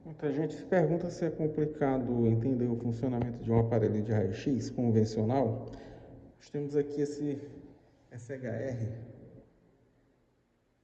Muita gente se pergunta se é complicado entender o funcionamento de um aparelho de raio-x convencional. Nós temos aqui esse SHR,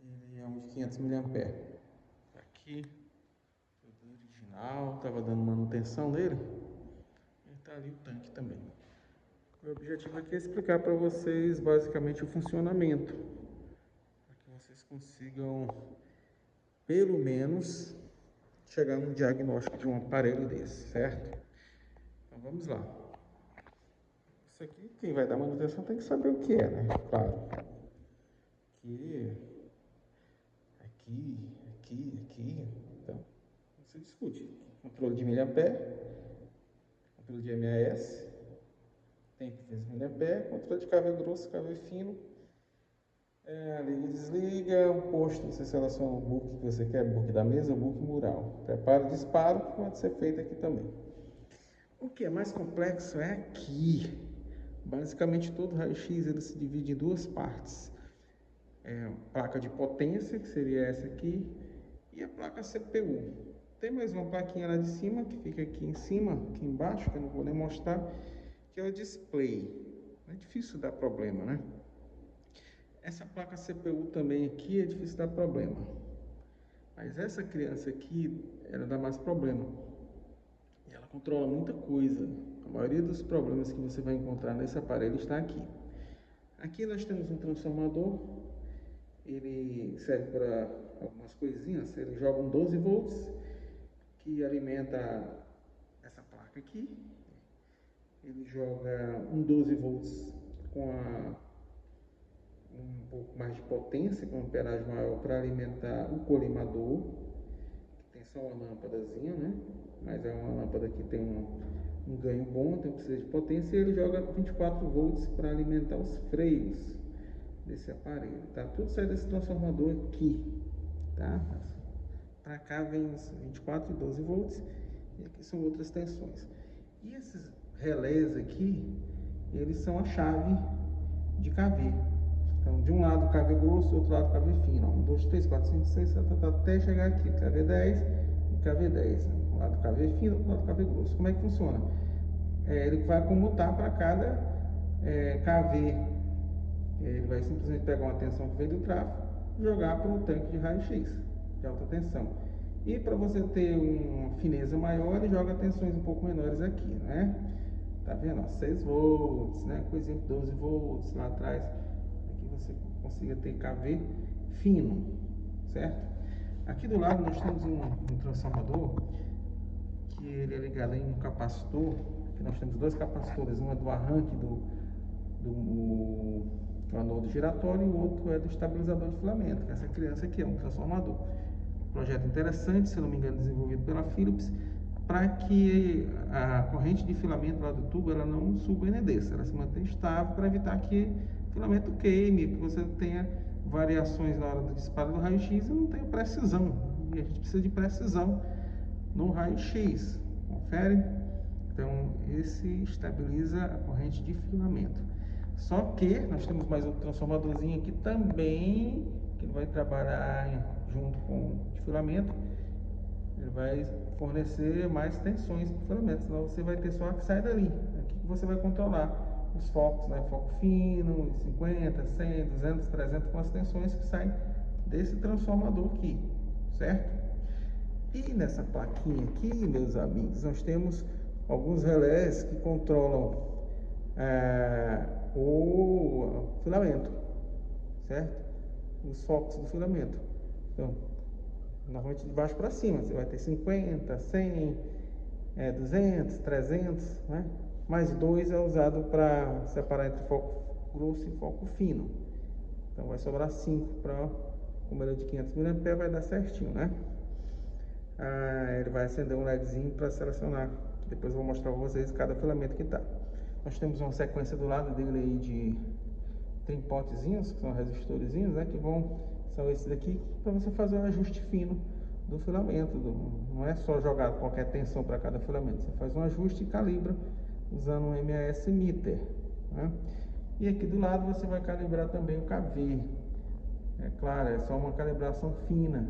ele é um de 500 mAh. Aqui, o original, estava dando manutenção nele, e está ali o tanque também. O objetivo aqui é explicar para vocês basicamente o funcionamento, para que vocês consigam, pelo menos, chegar no diagnóstico de um aparelho desse, certo? Então vamos lá. Isso aqui, quem vai dar manutenção tem que saber o que é, né? Claro. Aqui. Então, não se discute. Controle de miliampere, controle de MAS, tempo vezes miliampere, controle de KV grosso, KV fino. Liga e desliga, o posto, você seleciona o book que você quer, book da mesa, book mural. Prepara o disparo, que pode ser feito aqui também. O que é mais complexo é aqui. Basicamente todo raio-x ele se divide em duas partes. Placa de potência, que seria essa aqui, e a placa CPU. Tem mais uma plaquinha lá de cima, que fica aqui em cima, aqui embaixo, que eu não vou nem mostrar, que é o display. É difícil dar problema, né? Essa placa CPU também aqui é difícil dar problema. Mas essa criança aqui, ela dá mais problema. E ela controla muita coisa. A maioria dos problemas que você vai encontrar nesse aparelho está aqui. Aqui nós temos um transformador. Ele serve para algumas coisinhas. Ele joga um 12 volts que alimenta essa placa aqui. Ele joga um 12 volts com um pouco mais de potência, com amperagem maior, para alimentar o colimador, que tem só uma lâmpadazinha, né? Mas é uma lâmpada que tem um ganho bom, então precisa de potência, e ele joga 24 volts para alimentar os freios desse aparelho, tá? Tudo sai desse transformador aqui, tá? Para cá vem os 24 e 12 volts, e aqui são outras tensões. E esses relés aqui, eles são a chave de KV. Então, de um lado KV grosso, do outro lado KV fino. 1, 2, 3, 4, 5, 6, 7, até chegar aqui, KV10 e KV10. Um lado KV fino, do outro lado KV grosso. Como é que funciona? Ele vai comutar para cada KV. Ele vai simplesmente pegar uma tensão que veio do tráfego e jogar para um tanque de raio-x de alta tensão. E para você ter uma fineza maior, ele joga tensões um pouco menores aqui, né? Tá vendo? 6 volts, né? Coisinha de 12 volts lá atrás. Aqui você consiga ter KV fino, certo? Aqui do lado nós temos um transformador que ele é ligado em um capacitor. Aqui nós temos dois capacitores, um é do arranque do anodo giratório e o outro é do estabilizador de filamento. Essa criança aqui é um transformador. Projeto interessante, se não me engano, desenvolvido pela Philips, para que a corrente de filamento lá do tubo ela não suba e nem desça, ela se mantém estável para evitar que o filamento queime, que você tenha variações na hora do disparo do raio-x e não tenha precisão. E a gente precisa de precisão no raio-x, confere? Então, esse estabiliza a corrente de filamento. Só que nós temos mais outro transformadorzinho aqui também, que vai trabalhar junto com o filamento. Ele vai fornecer mais tensões para o filamento, senão você vai ter só a que sai dali. Aqui que você vai controlar os focos, né? Foco fino, 50, 100, 200, 300, com as tensões que saem desse transformador aqui, certo? E nessa plaquinha aqui, meus amigos, nós temos alguns relés que controlam o filamento, certo? Os focos do filamento. Então, normalmente de baixo para cima, você vai ter 50, 100, 200, 300, né? Mais 2 é usado para separar entre foco grosso e foco fino. Então vai sobrar 5 para, como ele é de 500 mAh, vai dar certinho, né? Ele vai acender um LEDzinho para selecionar. Depois eu vou mostrar para vocês cada filamento que está. Nós temos uma sequência do lado dele aí de trimpotezinhos, que são resistorzinhos, né? São esses aqui para você fazer um ajuste fino do filamento. Não é só jogar qualquer tensão para cada filamento. Você faz um ajuste e calibra usando um MAS meter, né? E aqui do lado você vai calibrar também o KV. É claro, é só uma calibração fina.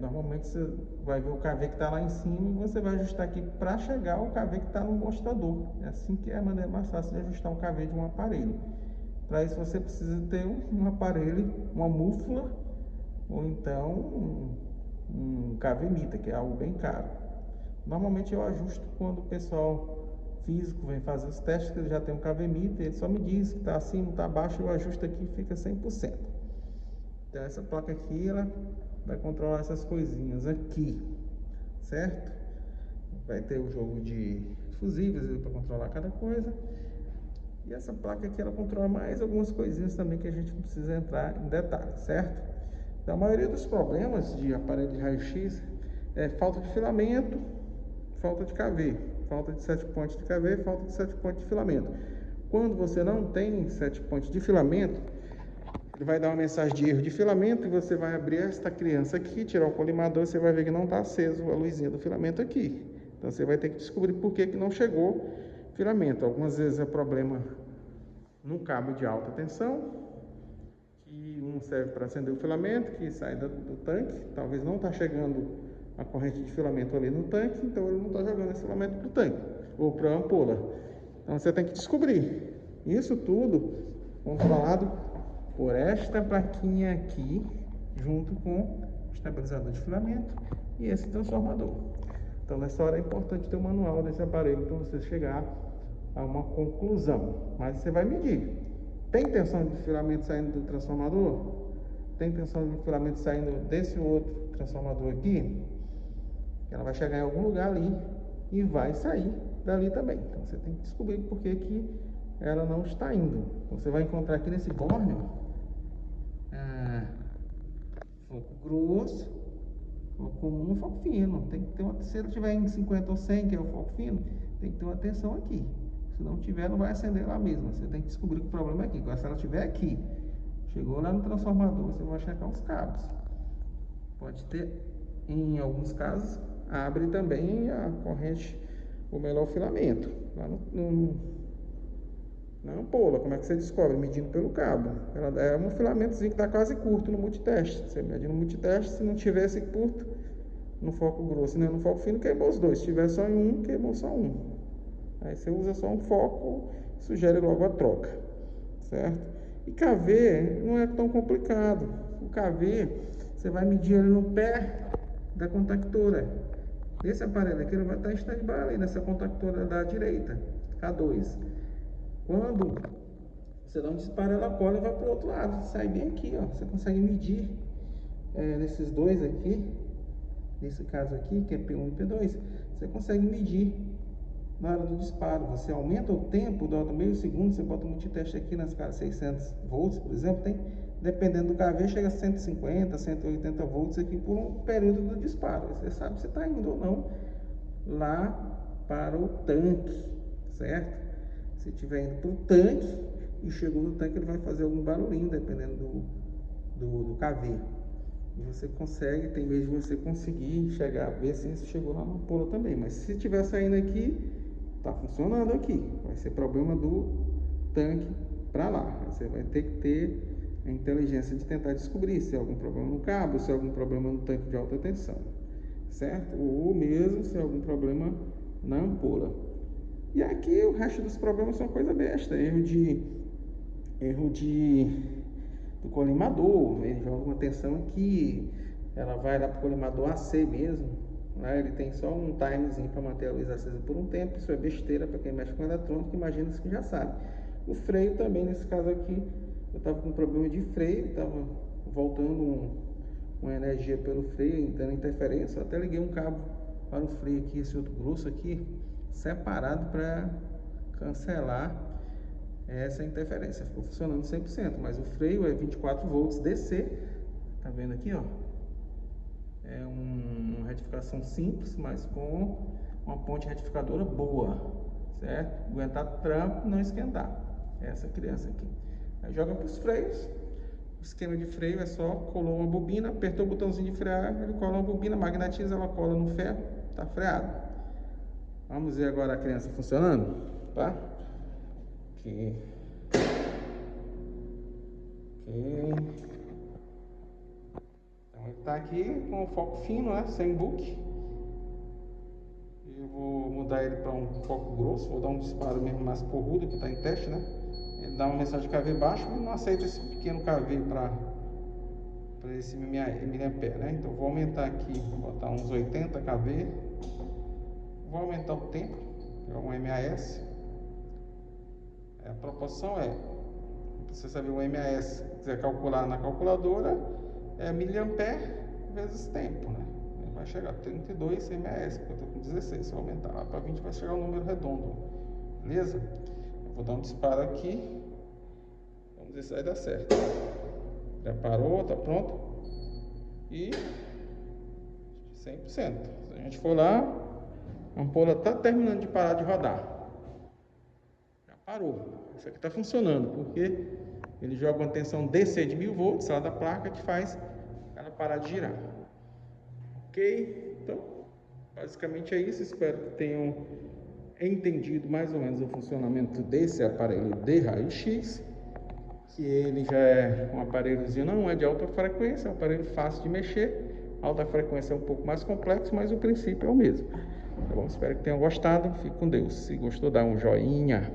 Normalmente você vai ver o KV que está lá em cima e você vai ajustar aqui para chegar ao KV que está no mostrador. É assim que é a maneira mais fácil de ajustar o KV de um aparelho. Para isso você precisa ter um aparelho, uma múfula ou então um KV Mita, que é algo bem caro. Normalmente eu ajusto quando o pessoal físico vem fazer os testes, que ele já tem um KV Mita, ele só me diz que está acima, está abaixo, eu ajusto aqui e fica 100%. Então essa placa aqui, ela vai controlar essas coisinhas aqui, certo? Vai ter o jogo de fusíveis para controlar cada coisa. E essa placa aqui, ela controla mais algumas coisinhas também que a gente não precisa entrar em detalhes, certo? Então, a maioria dos problemas de aparelho de raio-x é falta de filamento, falta de KV, falta de set point de KV, falta de set point de filamento. Quando você não tem set point de filamento, ele vai dar uma mensagem de erro de filamento e você vai abrir esta criança aqui, tirar o colimador, você vai ver que não está aceso a luzinha do filamento aqui. Então você vai ter que descobrir por que não chegou filamento. Algumas vezes é problema no cabo de alta tensão, que um serve para acender o filamento, que sai do tanque, talvez não está chegando a corrente de filamento ali no tanque, então ele não está jogando esse filamento para o tanque, ou para a ampola. Então você tem que descobrir. Isso tudo controlado por esta plaquinha aqui, junto com o estabilizador de filamento e esse transformador. Então nessa hora é importante ter o manual desse aparelho para você chegar a uma conclusão. Mas você vai medir. Tem tensão de filamento saindo do transformador? Tem tensão de filamento saindo desse outro transformador aqui? Ela vai chegar em algum lugar ali e vai sair dali também. Então você tem que descobrir por que ela não está indo. Você vai encontrar aqui nesse borne foco grosso, foco comum, foco fino. Tem que ter uma, se ele tiver em 50 ou 100, que é o foco fino, tem que ter uma tensão aqui. Se não tiver, não vai acender lá mesmo. Você tem que descobrir que o problema é aqui. Agora, se ela estiver aqui, chegou lá no transformador, você vai checar os cabos. Pode ter, em alguns casos, abre também a corrente, ou melhor, o filamento. Lá na ampola, como é que você descobre? Medindo pelo cabo. Ela é um filamentozinho que está quase curto no multiteste. Você mede no multiteste, se não tivesse curto no foco grosso, né? No foco fino, queimou os dois. Se tiver só em um, queimou só um. Aí você usa só um foco, sugere logo a troca, certo? E KV não é tão complicado. O KV, você vai medir ele no pé da contactora. Esse aparelho aqui ele vai estar em stand-by ali nessa contactora da direita, K2. Quando você dá um disparo, ela cola e vai para o outro lado, sai bem aqui, ó. Você consegue medir nesses dois aqui, nesse caso aqui, que é P1 e P2, você consegue medir na hora do disparo. Você aumenta o tempo, dá meio segundo, você bota o multiteste aqui nas casas 600 volts, por exemplo, tem, dependendo do KV, chega a 150, 180 volts aqui por um período do disparo. Você sabe se está indo ou não lá para o tanque, certo? Se estiver indo para o tanque e chegou no tanque, ele vai fazer algum barulhinho, dependendo do KV. E você consegue, tem vez de você conseguir chegar, ver se chegou lá no polo também. Mas se estiver saindo aqui, está funcionando aqui. Vai ser problema do tanque para lá. Você vai ter que ter a inteligência de tentar descobrir se é algum problema no cabo, se é algum problema no tanque de alta tensão, certo? Ou mesmo se é algum problema na ampola. E aqui o resto dos problemas são coisa besta, erro do colimador, ele joga uma tensão aqui, ela vai lá para o colimador AC mesmo, né? Ele tem só um timezinho para manter a luz acesa por um tempo. Isso é besteira para quem mexe com eletrônico, imagina isso que já sabe. O freio também, nesse caso aqui, eu estava com um problema de freio, estava voltando uma energia pelo freio, dando interferência, eu até liguei um cabo para o freio aqui, esse outro grosso aqui, separado para cancelar essa interferência. Ficou funcionando 100%, mas o freio é 24 volts DC, tá vendo aqui, ó? É uma retificação simples, mas com uma ponte retificadora boa, certo? Aguentar trampo, não esquentar. Essa criança aqui. Aí joga para os freios. O esquema de freio é só colou uma bobina, apertou o botãozinho de frear, ele cola uma bobina, magnetiza, ela cola no ferro, tá freado. Vamos ver agora a criança funcionando, tá? Aqui. Ok. Então Então ele está aqui com o foco fino, né? Sem book. Eu vou mudar ele para um foco grosso, vou dar um disparo mesmo mais porrudo, que está em teste, né? Ele dá uma mensagem de KV baixo, mas não aceita esse pequeno KV para esse miliampere, né? Então vou aumentar aqui, vou botar uns 80 kV. Vou aumentar o tempo, que é um MAS. A proporção é, você sabe o MAS, se quiser calcular na calculadora, é miliampere vezes tempo, né? Vai chegar a 32 MAS, porque eu estou com 16. Se eu aumentar lá para 20, vai chegar um número redondo, beleza? Eu vou dar um disparo aqui, vamos ver se vai dar certo. Já parou, tá pronto? E 100%. Se a gente for lá, a ampola está terminando de parar de rodar. Já parou. Isso aqui está funcionando, porque ele joga uma tensão DC de 1000 volts lá da placa que faz ela parar de girar. Ok? Então, basicamente é isso. Espero que tenham entendido mais ou menos o funcionamento desse aparelho de raio-x. Que ele já é um aparelhozinho, não é de alta frequência, é um aparelho fácil de mexer. A alta frequência é um pouco mais complexo, mas o princípio é o mesmo. Tá bom? Espero que tenham gostado. Fique com Deus. Se gostou, dá um joinha.